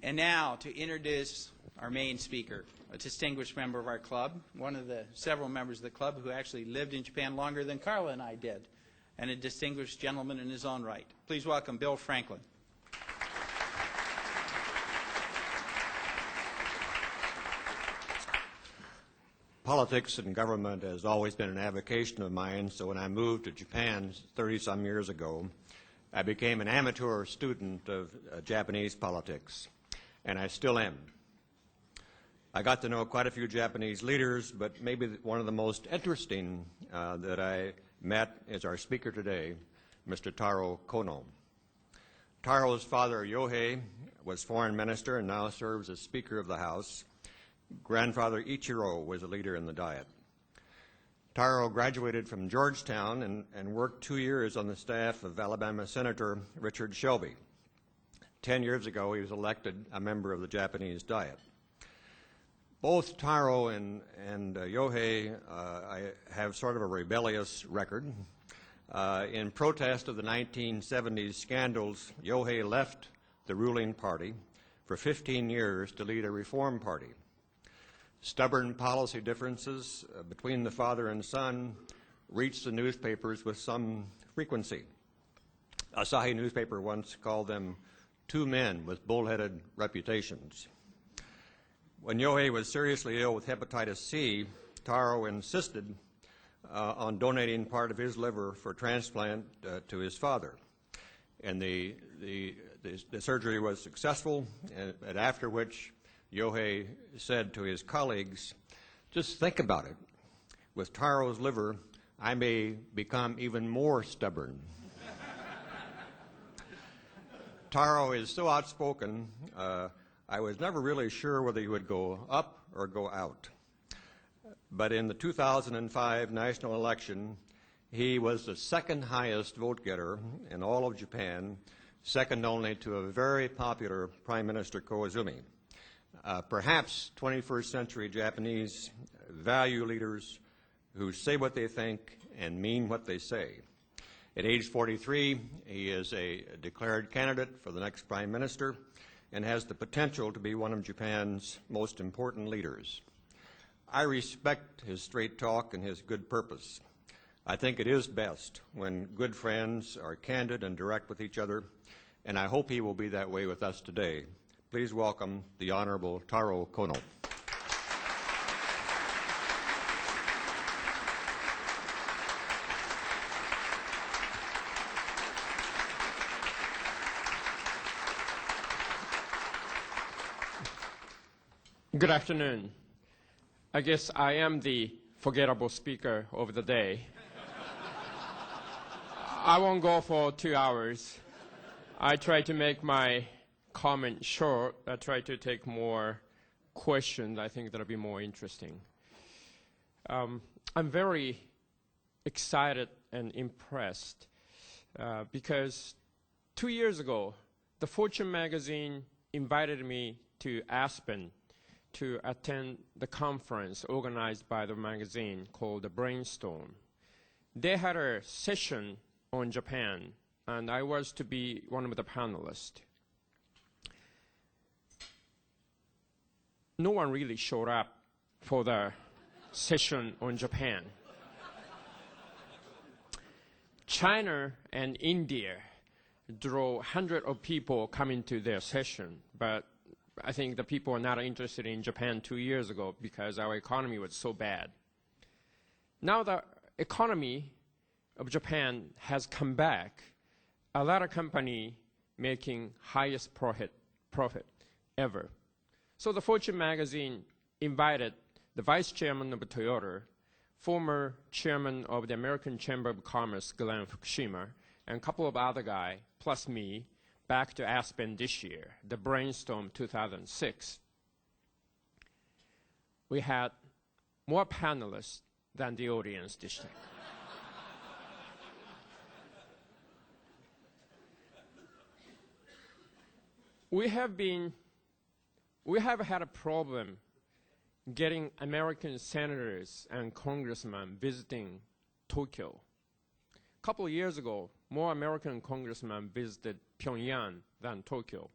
And now to introduce our main speaker, a distinguished member of our club, one of the several members of the club who actually lived in Japan longer than Carla and I did, and a distinguished gentleman in his own right. Please welcome Bill Franklin. Politics and government has always been an avocation of mine, so when I moved to Japan 30-some years ago, I became an amateur student of Japanese politics, and I still am. I got to know quite a few Japanese leaders, but maybe one of the most interesting that I met is our speaker today, Mr. Taro Kono. Taro's father, Yohei, was foreign minister and now serves as Speaker of the House. Grandfather Ichiro was a leader in the Diet. Taro graduated from Georgetown and worked 2 years on the staff of Alabama Senator Richard Shelby. 10 years ago, he was elected a member of the Japanese Diet. Both Taro and Yohei have sort of a rebellious record. In protest of the 1970s scandals, Yohei left the ruling party for 15 years to lead a reform party. Stubborn policy differences between the father and son reached the newspapers with some frequency. Asahi newspaper once called them two men with bullheaded reputations. When Yohei was seriously ill with hepatitis C, Taro insisted on donating part of his liver for transplant to his father. And the surgery was successful, and after which Yohei said to his colleagues, "Just think about it. With Taro's liver, I may become even more stubborn." Taro is so outspoken, I was never really sure whether he would go up or go out. But in the 2005 national election, he was the second highest vote getter in all of Japan, second only to a very popular Prime Minister Koizumi. Perhaps 21st century Japanese value leaders who say what they think and mean what they say. At age 43, he is a declared candidate for the next Prime Minister and has the potential to be one of Japan's most important leaders. I respect his straight talk and his good purpose. I think it is best when good friends are candid and direct with each other, and I hope he will be that way with us today. Please welcome the Honorable Taro Kono. Good afternoon. I guess I am the forgettable speaker of the day. I won't go for 2 hours. I try to make my comment short. I try to take more questions. I think that'll be more interesting. I'm very excited and impressed because 2 years ago, the Fortune magazine invited me to Aspen to attend the conference organized by the magazine called the Brainstorm. They had a session on Japan, and I was to be one of the panelists. No one really showed up for the session on Japan. China and India draw hundreds of people coming to their session, but I think the people are not interested in Japan 2 years ago because our economy was so bad. Now the economy of Japan has come back. A lot of companies making highest profit ever. So the Fortune magazine invited the vice chairman of Toyota, former chairman of the American Chamber of Commerce, Glenn Fukushima, and a couple of other guys, plus me, back to Aspen this year, the Brainstorm 2006. We had more panelists than the audience this time. We have had a problem getting American senators and congressmen visiting Tokyo. A couple of years ago, more American congressmen visited Pyongyang than Tokyo.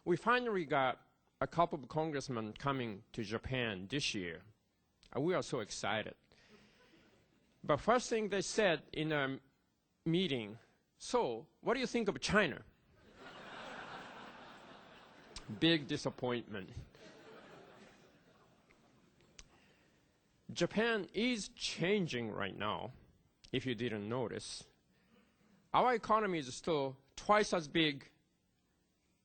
We finally got a couple of congressmen coming to Japan this year. And we are so excited. But first thing they said in a meeting, so what do you think of China? Big disappointment. Japan is changing right now, if you didn't notice. Our economy is still twice as big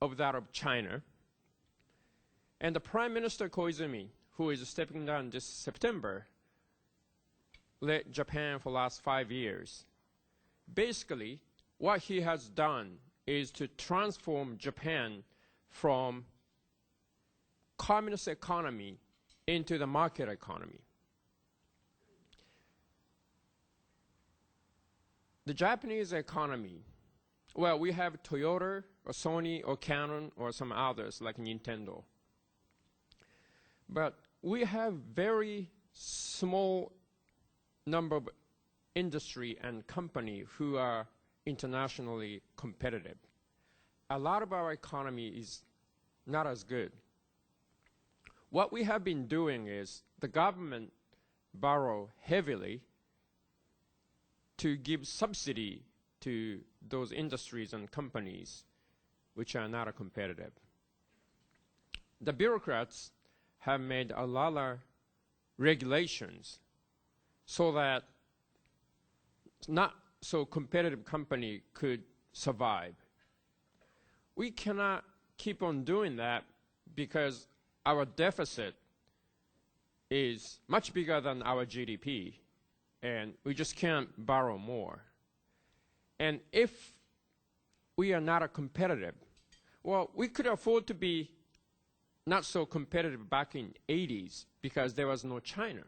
of that of China. And the Prime Minister Koizumi, who is stepping down this September, led Japan for the last 5 years. Basically, what he has done is to transform Japan from communist economy into the market economy. The Japanese economy, well, we have Toyota or Sony or Canon or some others like Nintendo. But we have very small number of industry and company who are internationally competitive. A lot of our economy is not as good. What we have been doing is the government borrow heavily to give subsidy to those industries and companies which are not competitive. The bureaucrats have made a lot of regulations so that not so competitive company could survive. We cannot keep on doing that because our deficit is much bigger than our GDP, and we just can't borrow more. And if we are not competitive, well, we could afford to be not so competitive back in 80s because there was no China.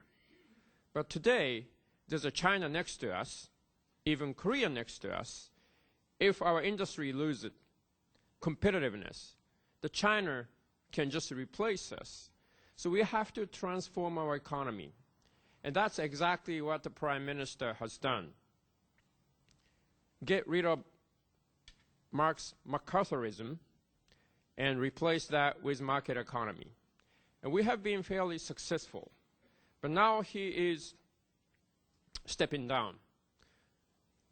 But today, there's a China next to us, even Korea next to us. If our industry loses competitiveness, the China can just replace us. So we have to transform our economy. And that's exactly what the Prime Minister has done. Get rid of Marx McCarthyism and replace that with market economy. And we have been fairly successful. But now he is stepping down.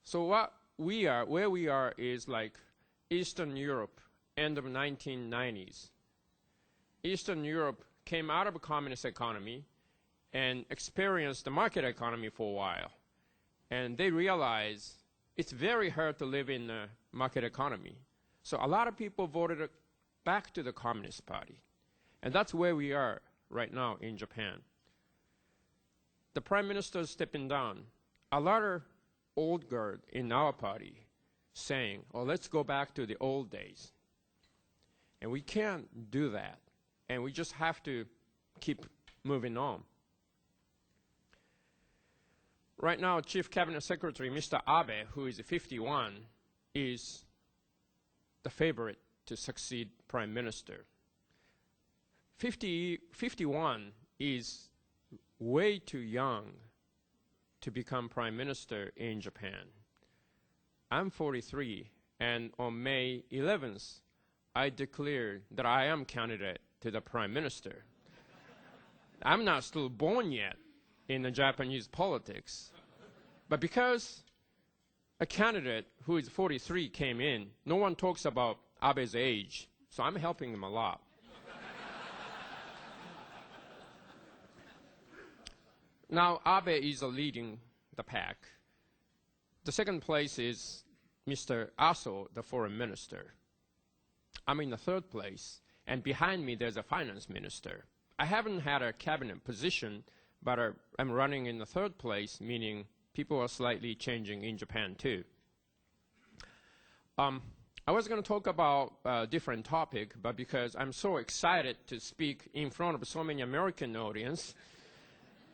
So where we are is like Eastern Europe, end of 1990s. Eastern Europe came out of a communist economy and experienced the market economy for a while. And they realized it's very hard to live in a market economy. So a lot of people voted back to the Communist Party. And that's where we are right now in Japan. The Prime Minister is stepping down. A lot of old guard in our party saying, oh, let's go back to the old days. And we can't do that. And we just have to keep moving on. Right now, Chief Cabinet Secretary Mr. Abe, who is 51, is the favorite to succeed Prime Minister. 51 is way too young to become Prime Minister in Japan. I'm 43, and on May 11th, I declared that I am candidate to the Prime Minister. I'm not still born yet in the Japanese politics. But because a candidate who is 43 came in, no one talks about Abe's age, so I'm helping him a lot. Now, Abe is leading the pack. The second place is Mr. Aso, the foreign minister. I'm in the third place, and behind me there's a finance minister. I haven't had a cabinet position, but I'm running in the third place, meaning people are slightly changing in Japan too. I was going to talk about a different topic, but because I'm so excited to speak in front of so many American audience,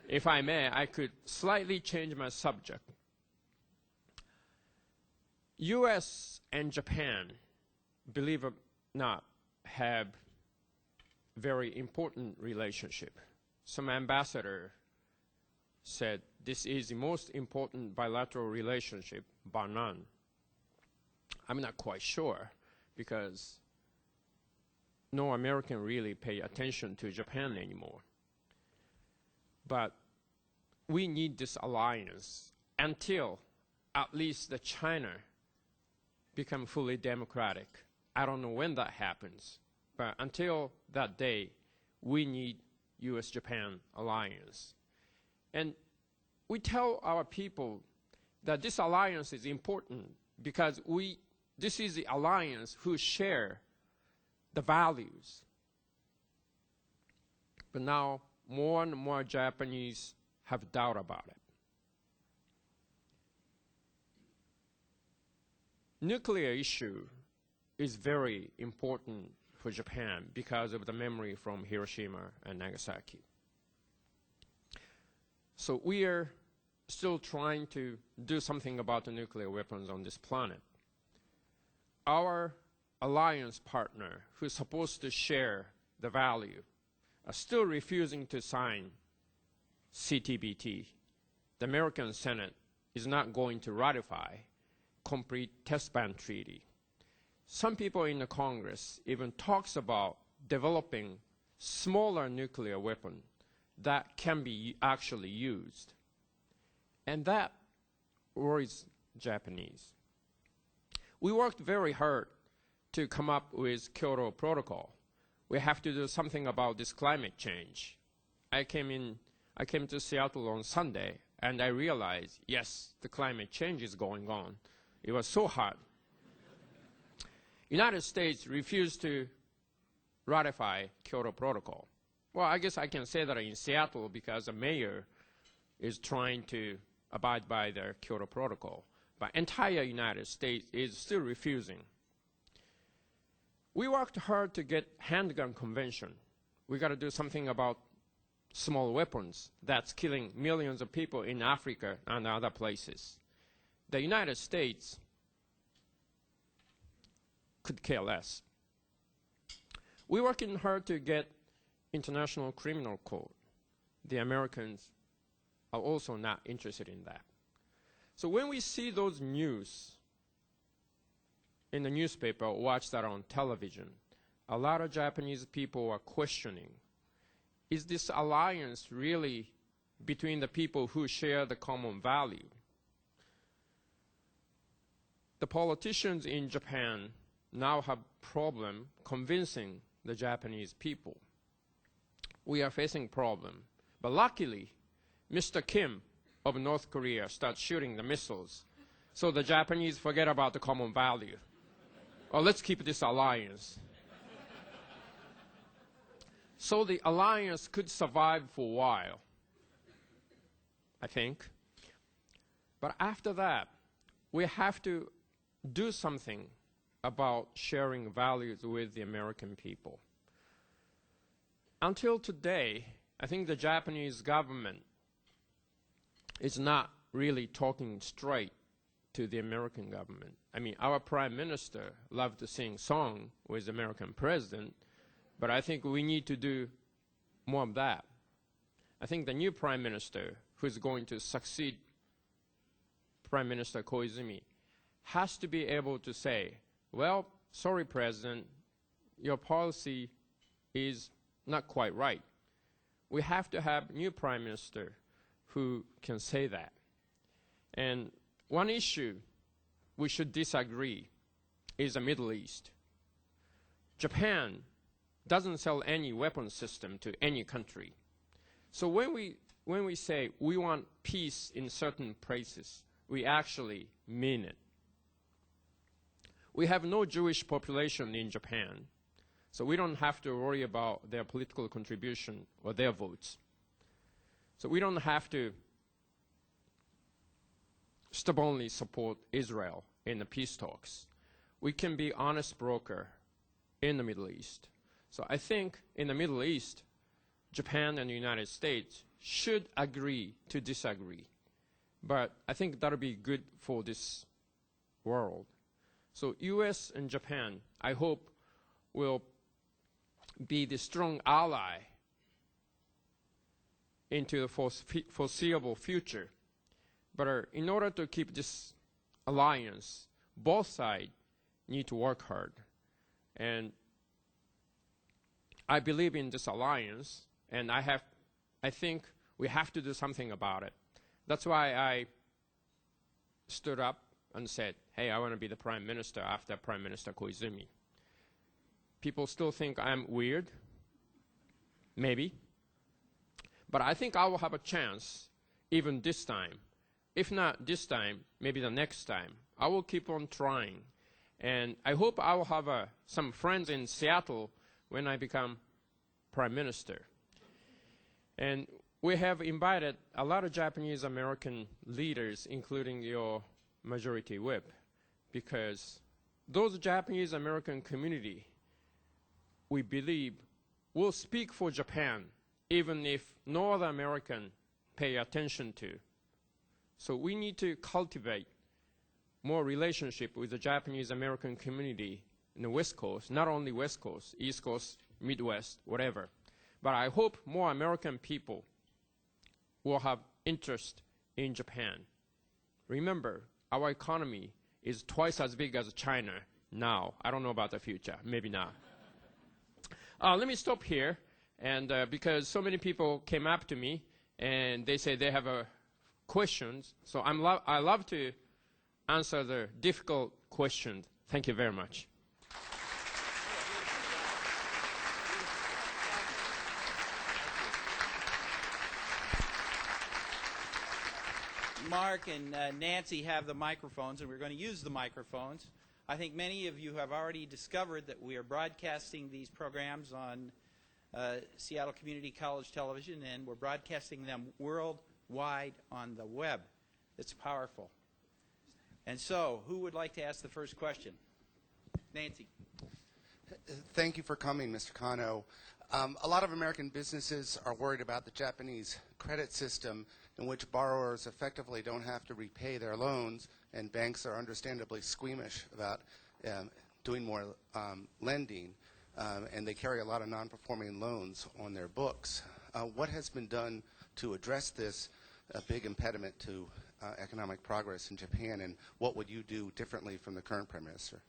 if I may, I could slightly change my subject. US and Japan, believe it or not, have very important relationship. Some ambassador said this is the most important bilateral relationship, bar none. I'm not quite sure, because no American really pay attention to Japan anymore. But we need this alliance until at least the China become fully democratic. I don't know when that happens, but until that day, we need U.S.-Japan alliance. And we tell our people that this alliance is important because this is the alliance who share the values. But now more and more Japanese have doubt about it. Nuclear issue is very important for Japan because of the memory from Hiroshima and Nagasaki. So we are still trying to do something about the nuclear weapons on this planet. Our alliance partner, who's supposed to share the value, are still refusing to sign CTBT. The American Senate is not going to ratify complete test ban treaty. Some people in the Congress even talks about developing smaller nuclear weapon that can be actually used. And that worries Japanese. We worked very hard to come up with Kyoto Protocol. We have to do something about this climate change. I came to Seattle on Sunday, and I realized, yes, the climate change is going on. It was so hot. United States refused to ratify Kyoto Protocol. Well, I guess I can say that in Seattle because the mayor is trying to abide by the Kyoto Protocol. But entire United States is still refusing. We worked hard to get handgun convention. We got to do something about small weapons that's killing millions of people in Africa and other places. The United States could care less. We're working hard to get International Criminal Court. The Americans are also not interested in that. So when we see those news in the newspaper or watch that on television, a lot of Japanese people are questioning, is this alliance really between the people who share the common value? The politicians in Japan now have problem convincing the Japanese people. We are facing problem. But luckily, Mr. Kim of North Korea starts shooting the missiles. So the Japanese forget about the common value. Well, let's keep this alliance. So the alliance could survive for a while, I think. But after that, we have to do something about sharing values with the American people. Until today, I think the Japanese government is not really talking straight to the American government. I mean, our prime minister loved to sing song with the American president, but I think we need to do more of that. I think the new prime minister, who's going to succeed Prime Minister Koizumi, has to be able to say, well, sorry, President, your policy is not quite right. We have to have new prime minister who can say that. And one issue we should disagree is the Middle East. Japan doesn't sell any weapon system to any country. So when we say we want peace in certain places, we actually mean it. We have no Jewish population in Japan, so we don't have to worry about their political contribution or their votes. So we don't have to stubbornly support Israel in the peace talks. We can be honest broker in the Middle East. So I think in the Middle East, Japan and the United States should agree to disagree. But I think that'll be good for this world. So US and Japan, I hope, will be the strong ally into the foreseeable future. But in order to keep this alliance, both sides need to work hard. And I believe in this alliance, and I think we have to do something about it. That's why I stood up and said, hey, I want to be the prime minister after Prime Minister Koizumi. People still think I'm weird, maybe, but I think I will have a chance even this time. If not this time, maybe the next time. I will keep on trying, and I hope I will have some friends in Seattle when I become prime minister. And we have invited a lot of Japanese American leaders, including your majority whip, because those Japanese American community, we believe, will speak for Japan, even if no other American pay attention to. So we need to cultivate more relationship with the Japanese American community in the West Coast, not only West Coast, East Coast, Midwest, whatever. But I hope more American people will have interest in Japan. Remember, our economy is twice as big as China now. I don't know about the future, maybe not. Let me stop here, and because so many people came up to me and they say they have questions, so I love to answer the difficult questions. Thank you very much. Mark and Nancy have the microphones, and we're going to use the microphones. I think many of you have already discovered that we are broadcasting these programs on Seattle Community College Television, and we're broadcasting them worldwide on the web. It's powerful. And so, who would like to ask the first question? Nancy. Thank you for coming, Mr. Kono. A lot of American businesses are worried about the Japanese credit system, in which borrowers effectively don't have to repay their loans, and banks are understandably squeamish about doing more lending, and they carry a lot of non-performing loans on their books. What has been done to address this big impediment to economic progress in Japan, and what would you do differently from the current Prime Minister?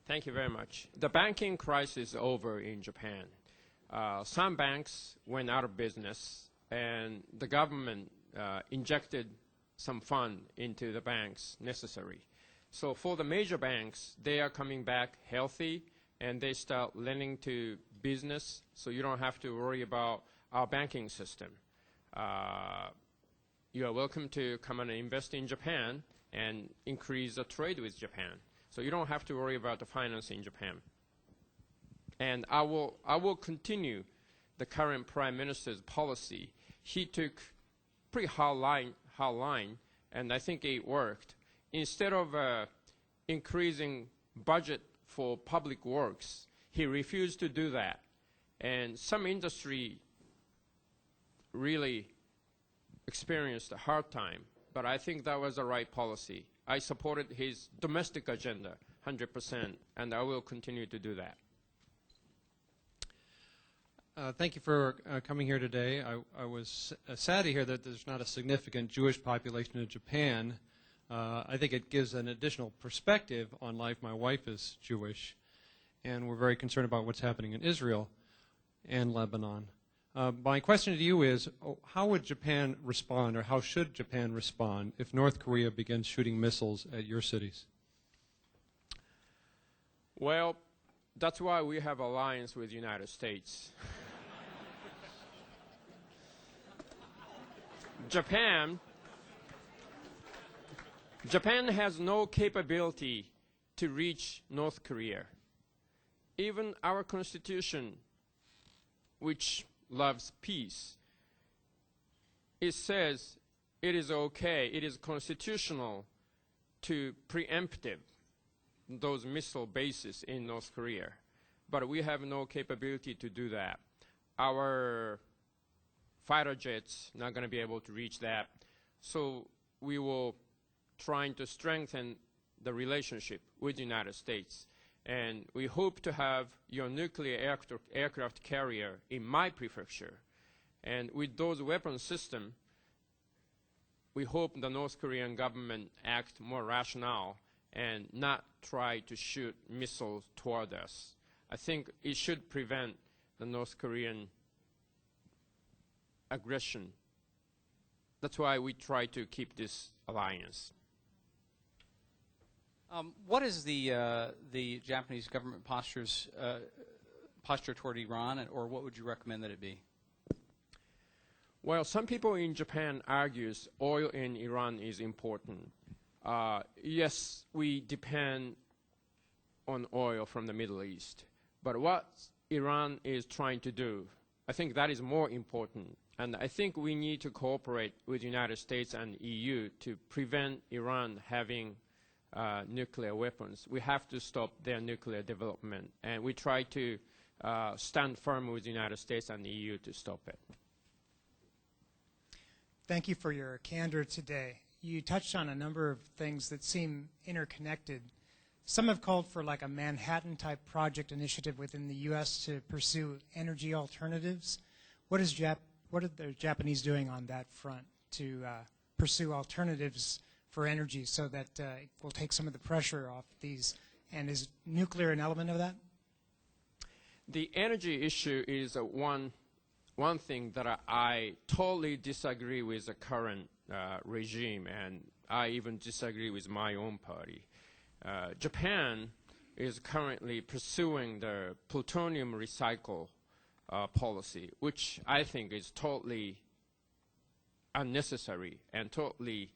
Thank you very much. The banking crisis is over in Japan. Some banks went out of business, and the government injected some fund into the banks necessary. So for the major banks, they are coming back healthy, and they start lending to business, so you don't have to worry about our banking system. You are welcome to come and invest in Japan and increase the trade with Japan. So you don't have to worry about the finance in Japan. And I will continue the current Prime Minister's policy. He took pretty hard line, and I think it worked. Instead of increasing budget for public works, he refused to do that. And some industry really experienced a hard time, but I think that was the right policy. I supported his domestic agenda 100%, and I will continue to do that. Thank you for coming here today. I was sad to hear that there's not a significant Jewish population in Japan. I think it gives an additional perspective on life. My wife is Jewish, and we're very concerned about what's happening in Israel and Lebanon. My question to you is, how would Japan respond, or how should Japan respond, if North Korea begins shooting missiles at your cities? Well, that's why we have alliance with the United States. Japan has no capability to reach North Korea. Even our Constitution, which loves peace, it says it is okay, it is constitutional to preemptive those missile bases in North Korea. But we have no capability to do that. Our fighter jets not going to be able to reach that. So we will trying to strengthen the relationship with the United States. And we hope to have your nuclear aircraft carrier in my prefecture. And with those weapon systems, we hope the North Korean government act more rational and not try to shoot missiles toward us. I think it should prevent the North Korean aggression. That's why we try to keep this alliance. What is the Japanese government posture toward Iran, or what would you recommend that it be? Well, some people in Japan argues oil in Iran is important. Yes, we depend on oil from the Middle East, but what Iran is trying to do, I think that is more important. And I think we need to cooperate with the United States and EU to prevent Iran having nuclear weapons. We have to stop their nuclear development, and we try to stand firm with the United States and the EU to stop it. Thank you for your candor today. You touched on a number of things that seem interconnected. Some have called for like a Manhattan-type project initiative within the U.S. to pursue energy alternatives. What are the Japanese doing on that front to pursue alternatives for energy so that it will take some of the pressure off these? And is nuclear an element of that? The energy issue is one thing that I totally disagree with the current regime, and I even disagree with my own party. Japan is currently pursuing the plutonium recycle policy, which I think is totally unnecessary and totally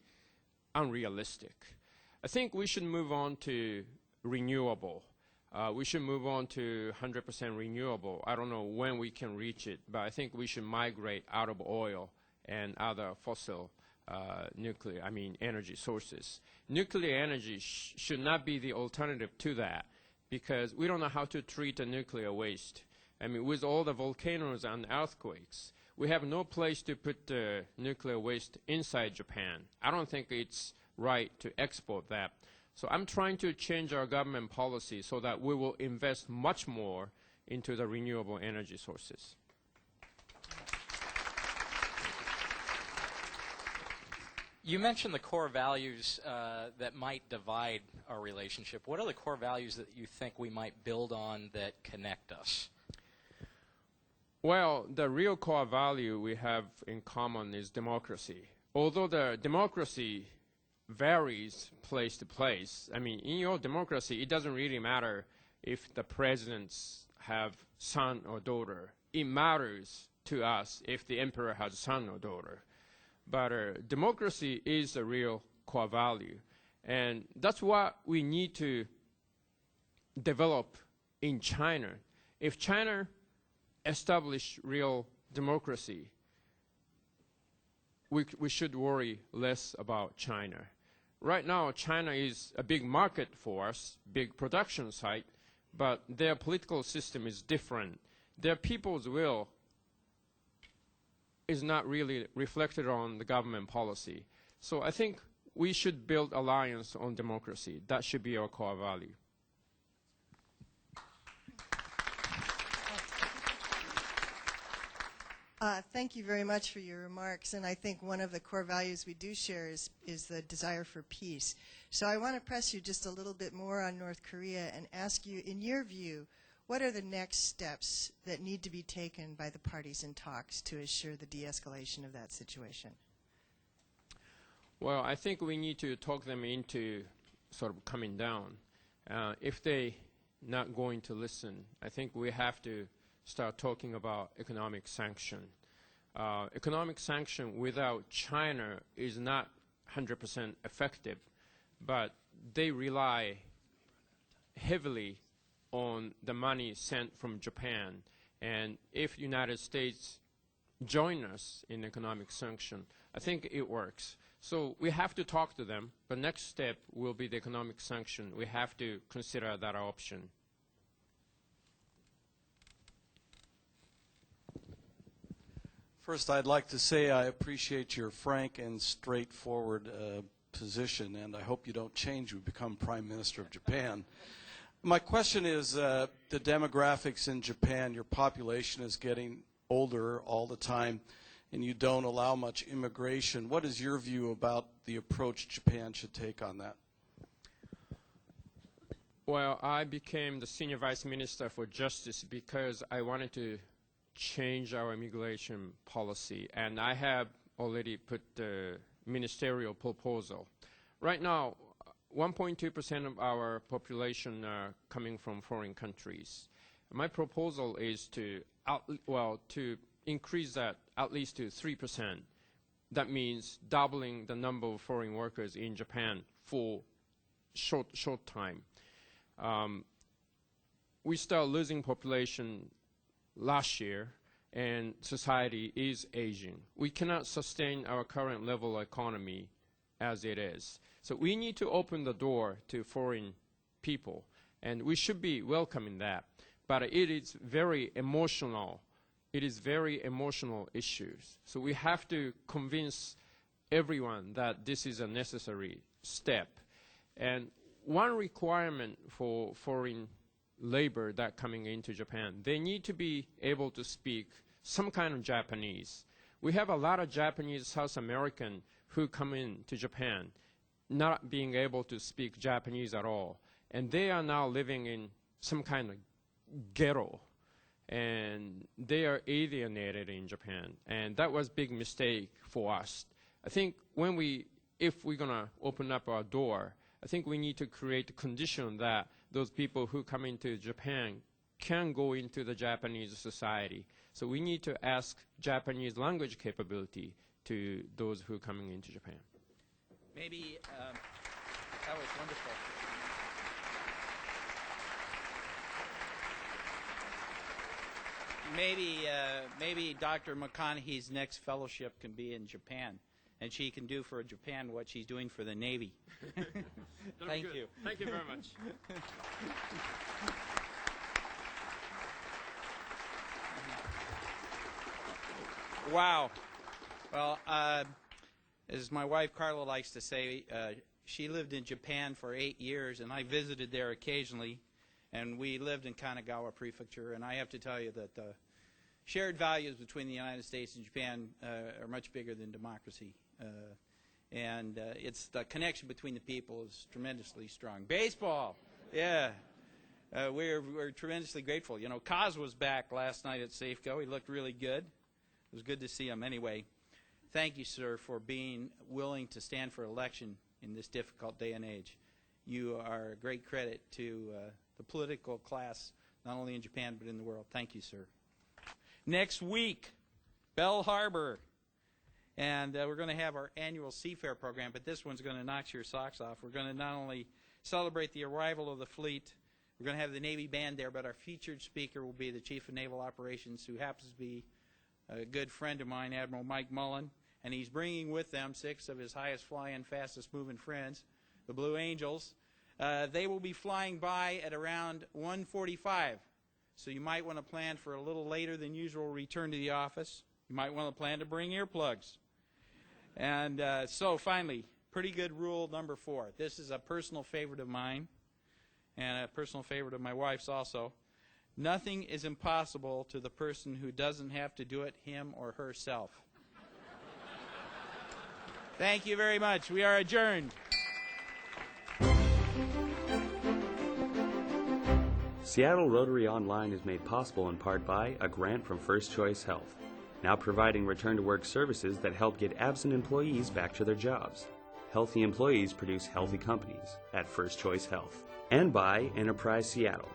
unrealistic. I think we should move on to renewable. We should move on to 100% renewable. I don't know when we can reach it, but I think we should migrate out of oil and other fossil energy sources. Nuclear energy should not be the alternative to that, because we don't know how to treat the nuclear waste. I mean, with all the volcanoes and earthquakes, we have no place to put the nuclear waste inside Japan. I don't think it's right to export that. So I'm trying to change our government policy so that we will invest much more into the renewable energy sources. You mentioned the core values that might divide our relationship. What are the core values that you think we might build on that connect us? Well, the real core value we have in common is democracy. Although the democracy varies place to place, I mean, in your democracy, it doesn't really matter if the presidents have son or daughter. It matters to us if the emperor has son or daughter. But democracy is a real core value. And that's what we need to develop in China. If China establish real democracy, we should worry less about China. Right now, China is a big market for us, big production site, but their political system is different. Their people's will is not really reflected on the government policy. So I think we should build alliance on democracy. That should be our core value. Thank you very much for your remarks, and I think one of the core values we do share is the desire for peace. So I want to press you just a little bit more on North Korea and ask you, in your view, what are the next steps that need to be taken by the parties in talks to assure the de-escalation of that situation? Well, I think we need to talk them into sort of coming down. If they're not going to listen, I think we have to start talking about economic sanction. Economic sanction without China is not 100% effective, but they rely heavily on the money sent from Japan. And if United States join us in economic sanction, I think it works. So we have to talk to them. The next step will be the economic sanction. We have to consider that option. First, I'd like to say I appreciate your frank and straightforward position, and I hope you don't change when you become Prime Minister of Japan. My question is the demographics in Japan. Your population is getting older all the time, and you don't allow much immigration. What is your view about the approach Japan should take on that? Well, I became the Senior Vice Minister for Justice because I wanted to change our immigration policy, and I have already put the ministerial proposal. Right now, 1.2% of our population are coming from foreign countries. My proposal is to increase that at least to 3%. That means doubling the number of foreign workers in Japan for short time. We started losing population last year, and society is aging. We cannot sustain our current level of economy as it is. So we need to open the door to foreign people, and we should be welcoming that. But it is very emotional. It is very emotional issues. So we have to convince everyone that this is a necessary step. And one requirement for foreign labor that coming into Japan, they need to be able to speak some kind of Japanese. We have a lot of Japanese South American who come into Japan not being able to speak Japanese at all. And they are now living in some kind of ghetto. And they are alienated in Japan. And that was a big mistake for us. I think if we're going to open up our door, I think we need to create a condition that those people who come into Japan can go into the Japanese society. So we need to ask Japanese language capability to those who are coming into Japan. Maybe, that was wonderful. Maybe Dr. McConaughey's next fellowship can be in Japan, and she can do for Japan what she's doing for the Navy. Thank you. Thank you very much. Wow. Well, as my wife Carla likes to say, she lived in Japan for 8 years, and I visited there occasionally, and we lived in Kanagawa Prefecture, and I have to tell you that the shared values between the United States and Japan are much bigger than democracy. And it's the connection between the people is tremendously strong. Baseball, yeah. We're tremendously grateful. You know, Kaz was back last night at Safeco. He looked really good. It was good to see him. Anyway, thank you, sir, for being willing to stand for election in this difficult day and age. You are a great credit to the political class, not only in Japan but in the world. Thank you, sir. Next week, Bell Harbor. And we're going to have our annual Seafair program, but this one's going to knock your socks off. We're going to not only celebrate the arrival of the fleet, we're going to have the Navy band there, but our featured speaker will be the Chief of Naval Operations, who happens to be a good friend of mine, Admiral Mike Mullen, and he's bringing with them 6 of his highest flying, fastest moving friends, the Blue Angels. They will be flying by at around 1:45, so you might want to plan for a little later than usual return to the office. You might want to plan to bring earplugs. And so finally, pretty good rule number 4. This is a personal favorite of mine and a personal favorite of my wife's also. Nothing is impossible to the person who doesn't have to do it him or herself. Thank you very much. We are adjourned. Seattle Rotary Online is made possible in part by a grant from First Choice Health, now providing return-to-work services that help get absent employees back to their jobs. Healthy employees produce healthy companies at First Choice Health. And by Enterprise Seattle.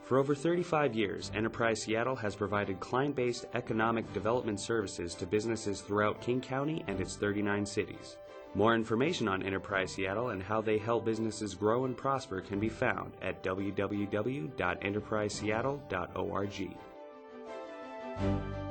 For over 35 years, Enterprise Seattle has provided client-based economic development services to businesses throughout King County and its 39 cities. More information on Enterprise Seattle and how they help businesses grow and prosper can be found at www.enterpriseseattle.org.